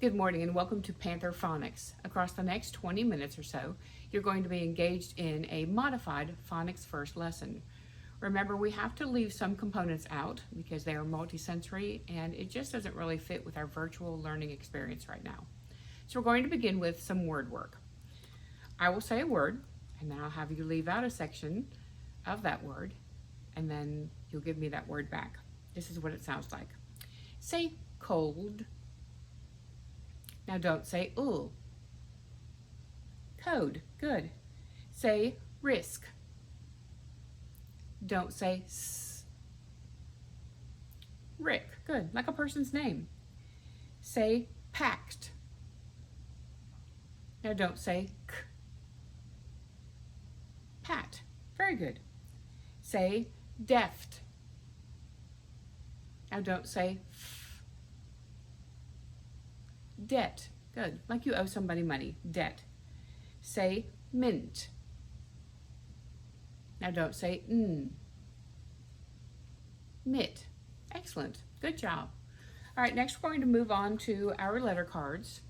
Good morning and welcome to Panther Phonics. Across the next 20 minutes or so, you're going to be engaged in a modified phonics first lesson. Remember, we have to leave some components out because they are multisensory and it just doesn't really fit with our virtual learning experience right now. So we're going to begin with some word work. I will say a word and then I'll have you leave out a section of that word and then you'll give me that word back. This is what it sounds like. Say cold. Now don't say ooh. Code, good. Say risk. Don't say s. Rick, good, like a person's name. Say packed. Now don't say k. Pat, very good. Say deft. Now don't say f. Debt, good, like you owe somebody money, debt. Say mint. Now don't say n. Mit, excellent, good job. All right, next we're going to move on to our letter cards.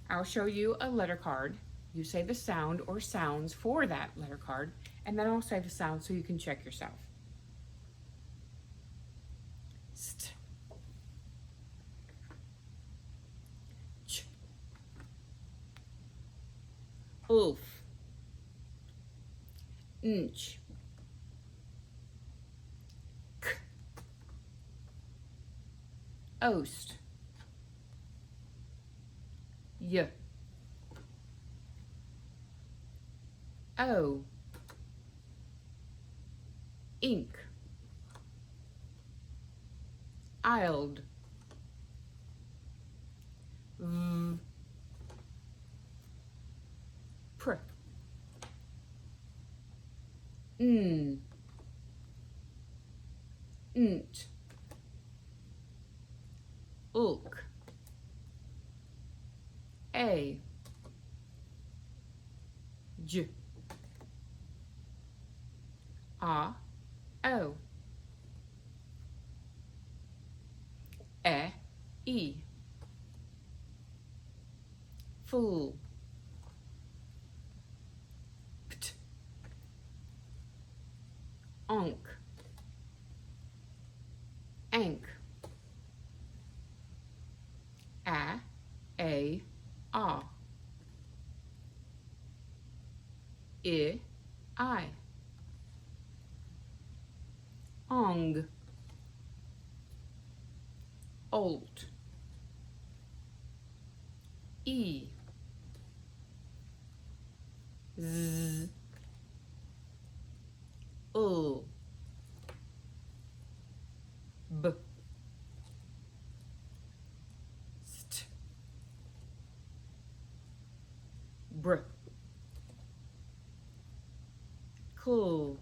I'll show you a letter card. You say the sound or sounds for that letter card, and then I'll say the sound so you can check yourself. St. Ch. Oof. Nch. K. Oast. Y. O. Ink. Ild. V. Pr. N. Nt. Ulk. A. J. A. O. E. Fool. Pt. Onk. Ank. A. Ah. I. Ong. Olt. E. Z. U. B. St. Br. Cool.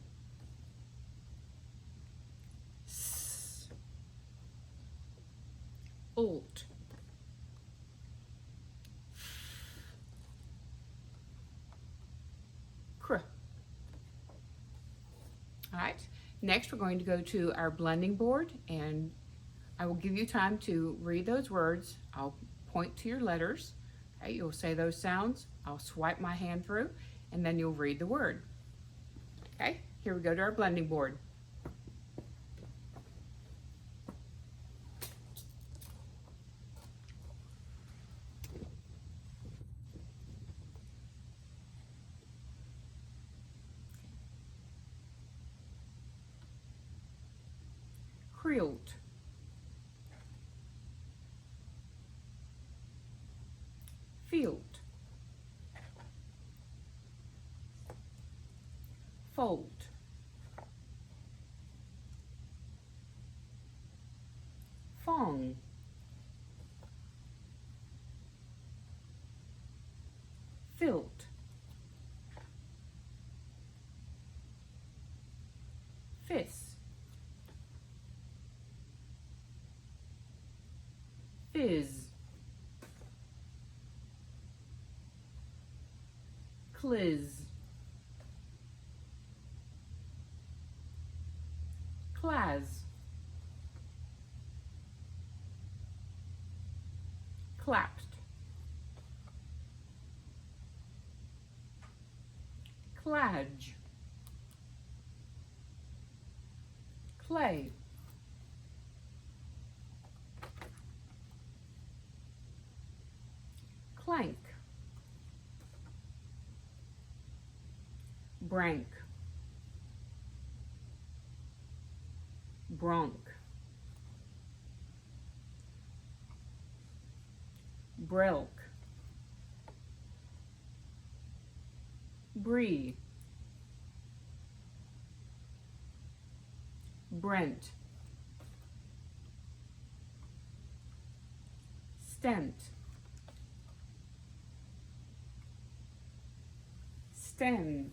S. Alt. Cr. All right, next we're going to go to our blending board and I will give you time to read those words. I'll point to your letters. Okay, you'll say those sounds. I'll swipe my hand through and then you'll read the word. Okay, here we go to our blending board. Creolt. Field. Fold. Fong. Filt. Fist. Fizz. Cliz. Claz. collapsed, cladge, clay, clank, brank, bronc, brelk, brie, brent, stent, sten,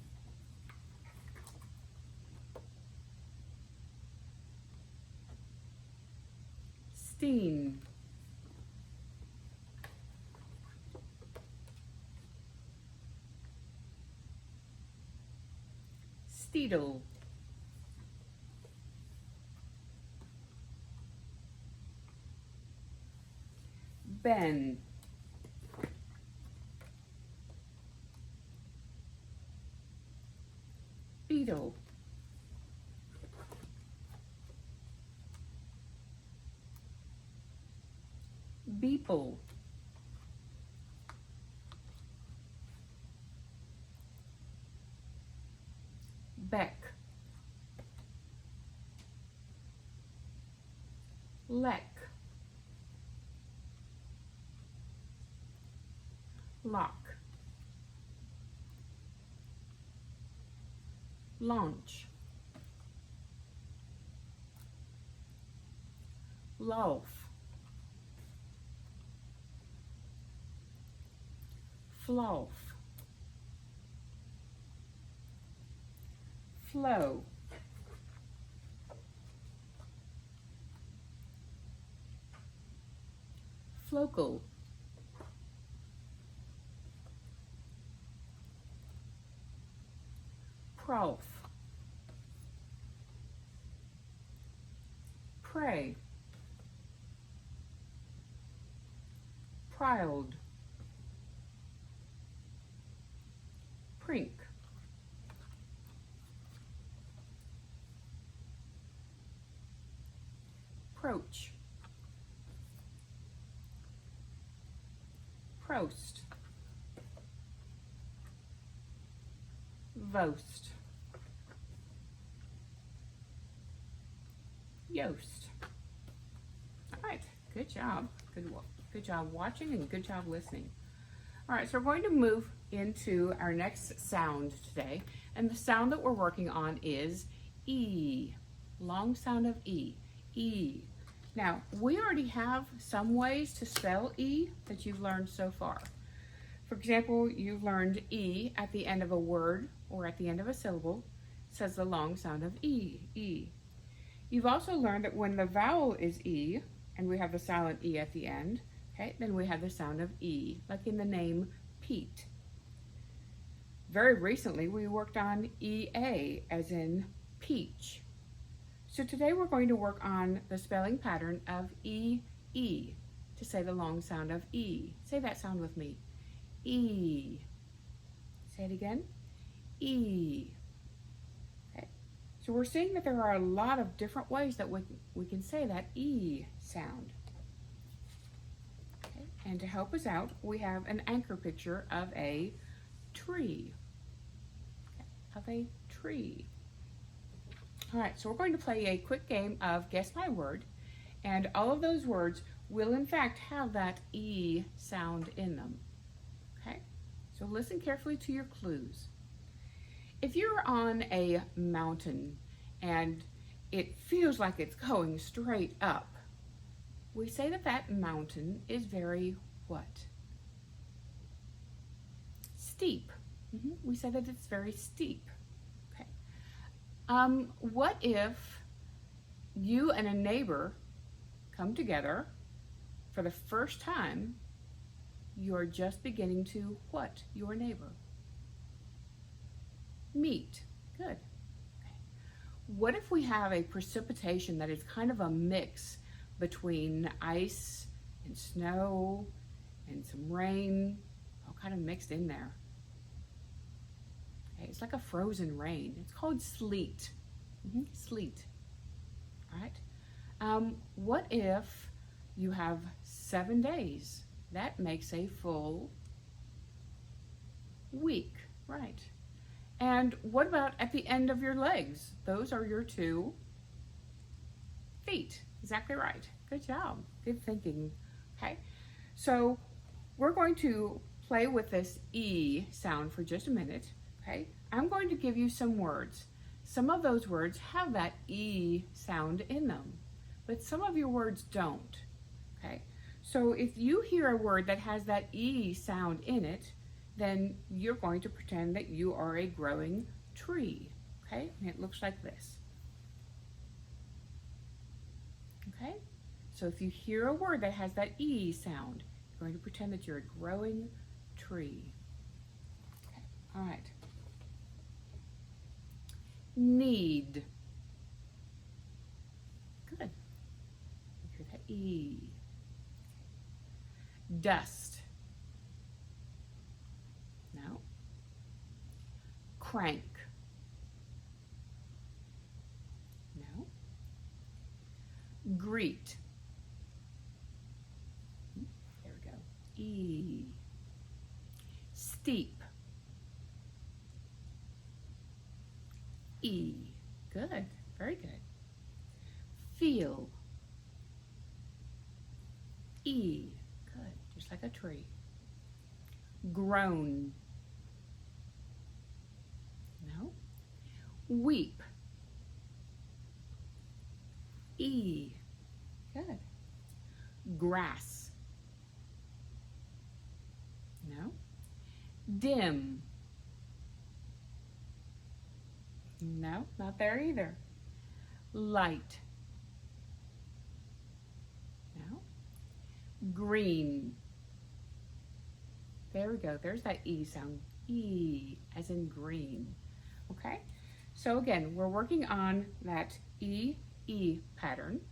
steen, steedle, ben, beetle, beeple, beck, leck, lock, launch, loaf, flouf, flow, flocal, prof, pray, proud, prink, proach, prost, vost, yost. All right, good job. Good job watching and good job listening. All right, so we're going to move into our next sound today, and the sound that we're working on is E. Long sound of E. E. Now, we already have some ways to spell E that you've learned so far. For example, you've learned E at the end of a word or at the end of a syllable. It says the long sound of E, E. You've also learned that when the vowel is E, and we have the silent E at the end, okay, then we have the sound of E, like in the name Pete. Very recently, we worked on EA, as in peach. So today we're going to work on the spelling pattern of E, E, to say the long sound of E. Say that sound with me. E. Say it again. E. Okay. So we're seeing that there are a lot of different ways that we can say that E sound. Okay. And to help us out, we have an anchor picture of a tree. Okay. Of a tree. All right, so we're going to play a quick game of Guess My Word, and all of those words will in fact have that E sound in them. Okay, so listen carefully to your clues. If you're on a mountain and it feels like it's going straight up, we say that that mountain is very what? Steep. We say that it's very steep. Okay. What if you and a neighbor come together for the first time? You're just beginning to what? Your neighbor. Meet. Good. Okay. What if we have a precipitation that is kind of a mix between ice and snow and some rain, all kind of mixed in there. Okay, it's like a frozen rain. It's called sleet. Sleet. All right. What if you have 7 days? That makes a full week, right? And what about at the end of your legs? Those are your 2 feet. Exactly right. Good job. Good thinking. Okay. So we're going to play with this E sound for just a minute. Okay. I'm going to give you some words. Some of those words have that E sound in them, but some of your words don't. Okay. So if you hear a word that has that E sound in it, then you're going to pretend that you are a growing tree. Okay. And it looks like this. Okay. So if you hear a word that has that E sound, you're going to pretend that you're a growing tree. Okay. All right. Need. Good. Hear that E. Dust. No. Crank. No. Greet. There we go. E. Steep. E. Good. Very good. Feel. E. Good. Just like a tree. Groan. No. Weep. E. Good. Grass. No. Dim. No, not there either. Light. No. Green. There we go. There's that E sound. E, as in green. Okay? So again, we're working on that E pattern.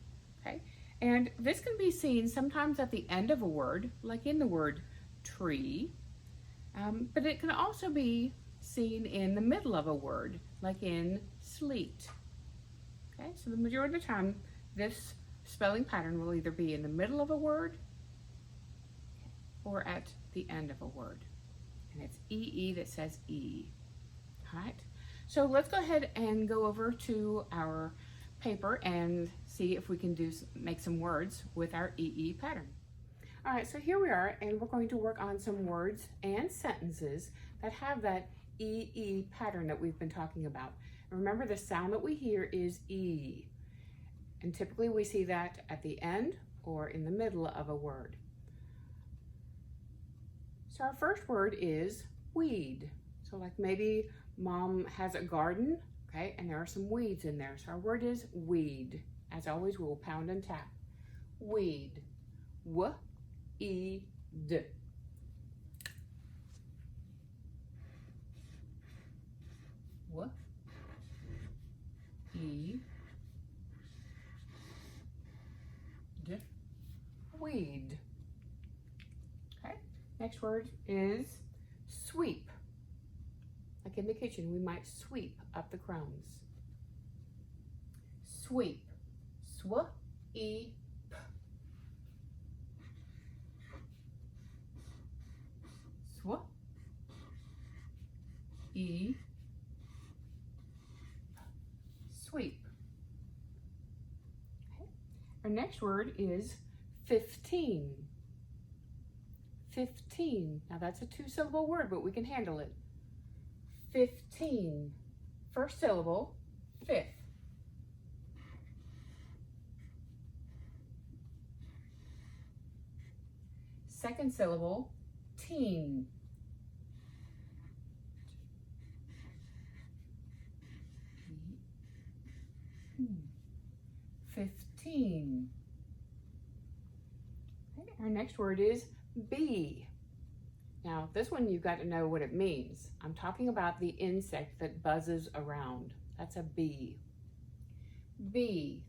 Okay? And this can be seen sometimes at the end of a word, like in the word tree. But it can also be seen in the middle of a word, like in sleet. Okay, so the majority of the time, this spelling pattern will either be in the middle of a word or at the end of a word. And it's EE that says E. All right, so let's go ahead and go over to our paper and see if we can make some words with our EE pattern. All right, so here we are, and we're going to work on some words and sentences that have that EE pattern that we've been talking about. And remember, the sound that we hear is E. And typically we see that at the end or in the middle of a word. So our first word is weed. So like maybe mom has a garden, okay, and there are some weeds in there. So our word is weed. As always, we'll pound and tap. Weed. W-E-D. W-E-D. Weed. Okay, next word is sweep. Like in the kitchen, we might sweep up the crumbs. Sweep. Sw-E-P. Sw-E. Sweep. Okay. Our next word is 15. 15. Now that's a 2-syllable word, but we can handle it. 15. First syllable, fifth. Second syllable, teen. 15. Okay, our next word is bee. Now, this one you've got to know what it means. I'm talking about the insect that buzzes around. That's a bee. Bee.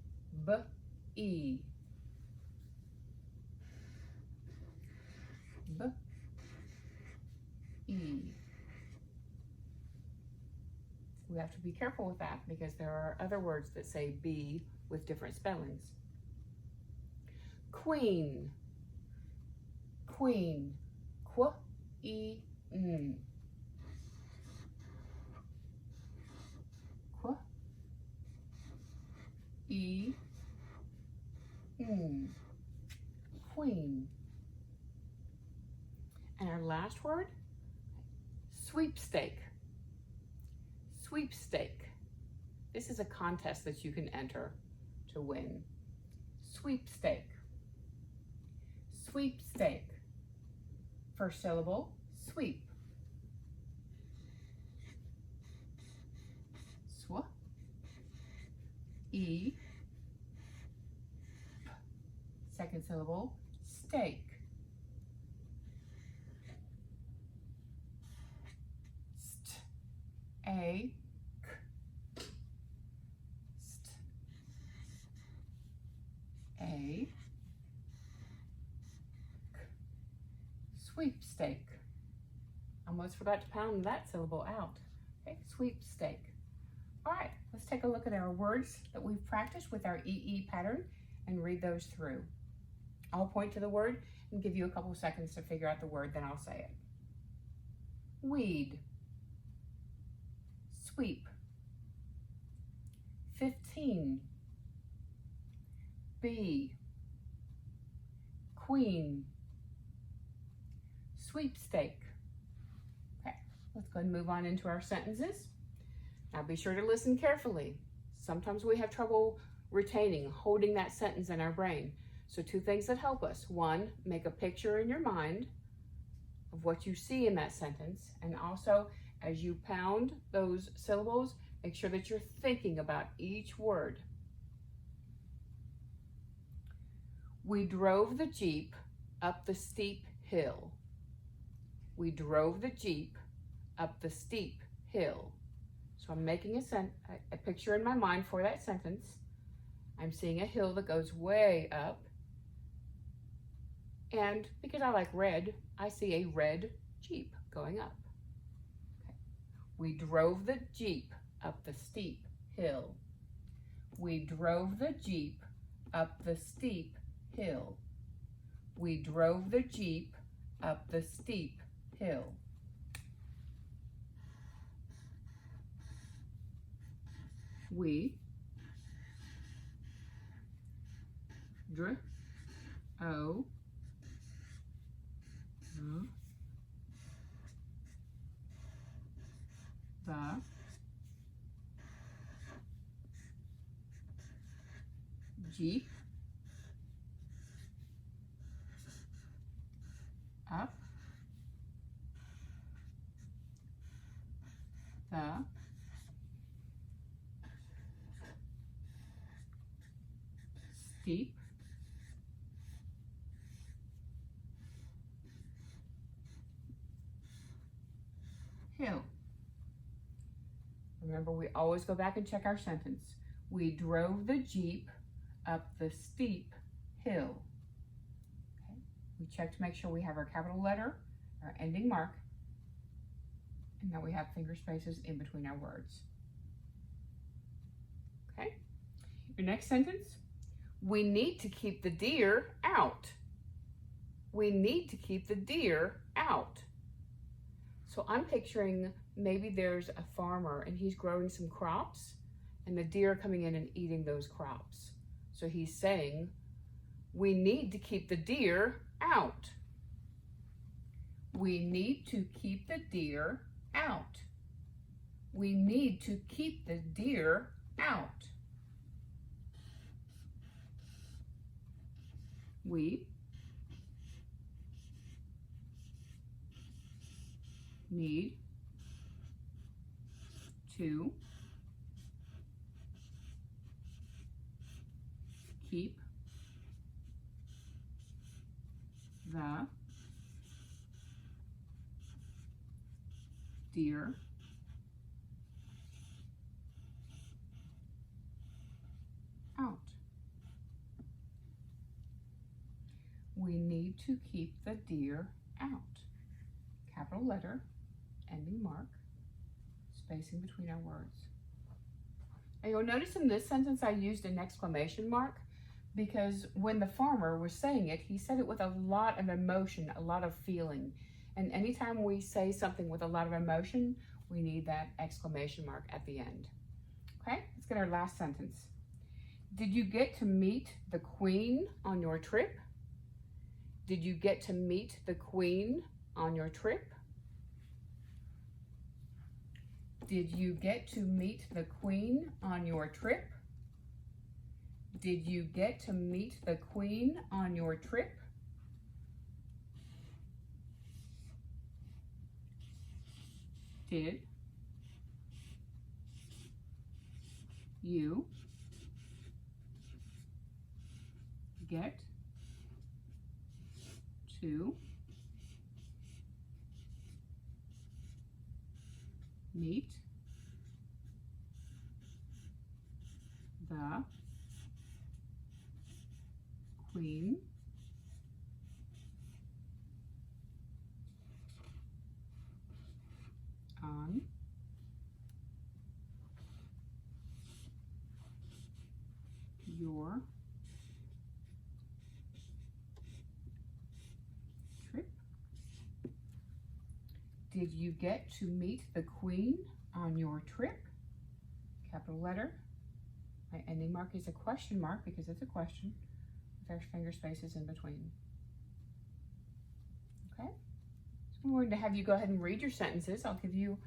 B-E. B, E. We have to be careful with that because there are other words that say B with different spellings. Queen, queen, qu, e, n. Qu, e, n. Queen. And our last word, sweepstake. Sweepstake. This is a contest that you can enter to win. Sweepstake. Sweepstake. First syllable, sweep. Sw. E. P. Second syllable, stake. St. A. K. St. A. K. Sweepstake. Almost forgot to pound that syllable out. Okay, sweepstake. All right, let's take a look at our words that we've practiced with our EE pattern and read those through. I'll point to the word and give you a couple seconds to figure out the word, then I'll say it. Weed. Sweep. 15. Bee. Queen. Sweepstake. Okay, let's go ahead and move on into our sentences. Now be sure to listen carefully. Sometimes we have trouble retaining, holding that sentence in our brain. So two things that help us. One, make a picture in your mind of what you see in that sentence. And also, as you pound those syllables, make sure that you're thinking about each word. We drove the Jeep up the steep hill. We drove the Jeep up the steep hill. So I'm making a picture in my mind for that sentence. I'm seeing a hill that goes way up. And because I like red, I see a red Jeep going up. Okay. We drove the Jeep up the steep hill. We drove the Jeep up the steep hill. We drove the Jeep up the steep hill. We drove the Jeep up the steep hill. Remember, we always go back and check our sentence. We drove the Jeep up the steep hill. Okay. We check to make sure we have our capital letter, our ending mark, and that we have finger spaces in between our words. Okay. Your next sentence, we need to keep the deer out. We need to keep the deer out. So I'm picturing maybe there's a farmer and he's growing some crops and the deer are coming in and eating those crops. So he's saying, we need to keep the deer out. We need to keep the deer out. We need to keep the deer out. We need to keep the deer out. We need to keep the deer out. Capital letter, ending mark, spacing between our words. And you'll notice in this sentence I used an exclamation mark because when the farmer was saying it, he said it with a lot of emotion, a lot of feeling. And anytime we say something with a lot of emotion, we need that exclamation mark at the end. Okay, let's get our last sentence. Did you get to meet the Queen on your trip? Did you get to meet the Queen on your trip? Did you get to meet the Queen on your trip? Did you get to meet the Queen on your trip? Did you get to meet the Queen on your trip? Did you get to meet the Queen on your trip? Capital letter. My ending mark is a question mark because it's a question with our finger spaces in between. Okay? So I'm going to have you go ahead and read your sentences. I'll give you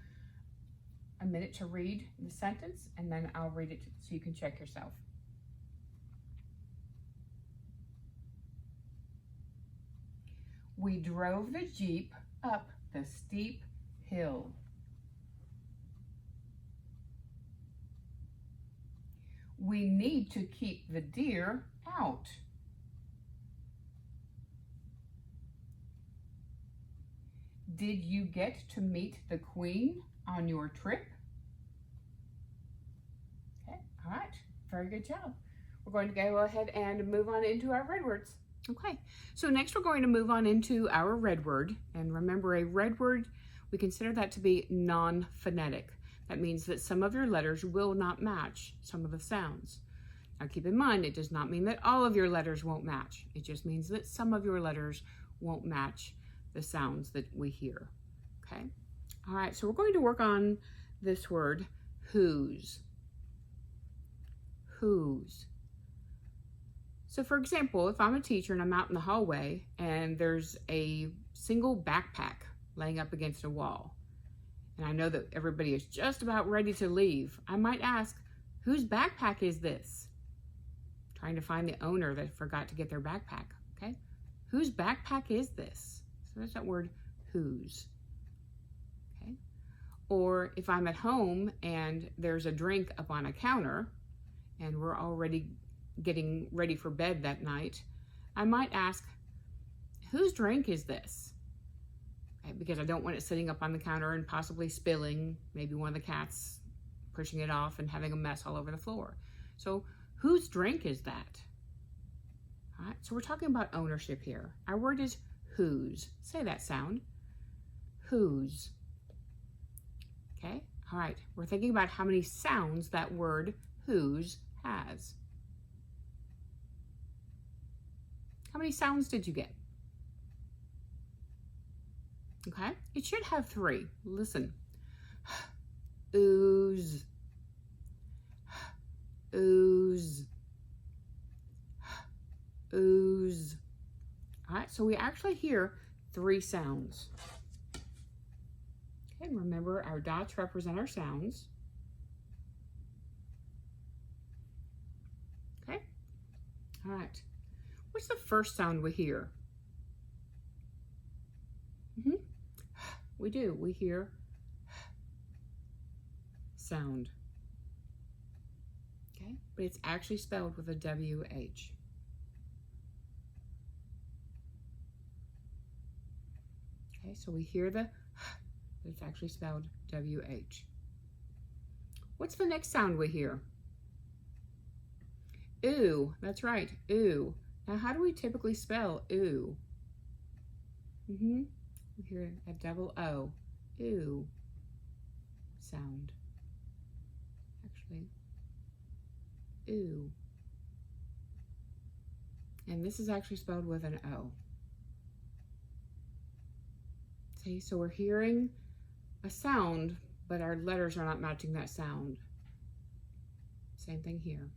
a minute to read the sentence and then I'll read it so you can check yourself. We drove the Jeep up the steep hill. We need to keep the deer out. Did you get to meet the Queen on your trip? Okay, all right, very good job. We're going to go ahead and move on into our red words. Okay, so next we're going to move on into our red word. And remember, a red word, we consider that to be non-phonetic. That means that some of your letters will not match some of the sounds. Now keep in mind, it does not mean that all of your letters won't match. It just means that some of your letters won't match the sounds that we hear, okay? All right, so we're going to work on this word, whose. Whose. So for example, if I'm a teacher and I'm out in the hallway and there's a single backpack laying up against a wall, and I know that everybody is just about ready to leave, I might ask, whose backpack is this? Trying to find the owner that forgot to get their backpack, okay? Whose backpack is this? So there's that word, whose, okay? Or if I'm at home and there's a drink up on a counter and we're already getting ready for bed that night, I might ask, whose drink is this? Okay, because I don't want it sitting up on the counter and possibly spilling, maybe one of the cats pushing it off and having a mess all over the floor. So whose drink is that? All right, so we're talking about ownership here. Our word is whose. Say that sound. Whose. Okay, all right, we're thinking about how many sounds that word whose has. How many sounds did you get? Okay, it should have 3. Listen. Ooze. Ooze. Ooze. All right, so we actually hear 3 sounds. Okay, remember our dots represent our sounds. Okay, all right. What's the first sound we hear? We do. We hear sound. Okay, but it's actually spelled with a WH. Okay, so we hear the, but it's actually spelled WH. What's the next sound we hear? Ooh, that's right, ooh. Now, how do we typically spell ooh? We hear a double O, ooh sound. Actually, ooh. And this is actually spelled with an O. See, so we're hearing a sound, but our letters are not matching that sound. Same thing here.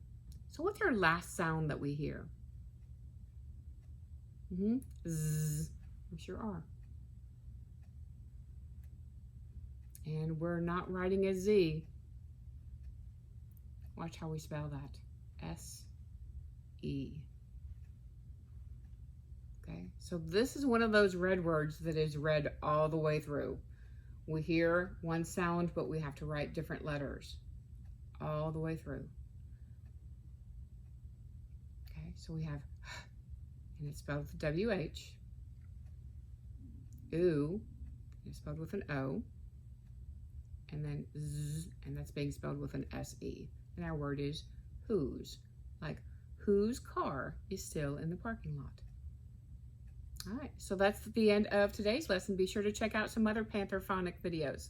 So what's our last sound that we hear? Z. We sure are. And we're not writing a Z. Watch how we spell that. S-E. Okay, so this is one of those red words that is read all the way through. We hear one sound, but we have to write different letters all the way through. Okay, so we have, and it's spelled with a W-H. Ooh, it's spelled with an O. And then Z, and that's being spelled with an S-E. And our word is whose, like whose car is still in the parking lot. All right, so that's the end of today's lesson. Be sure to check out some other Panther phonic videos.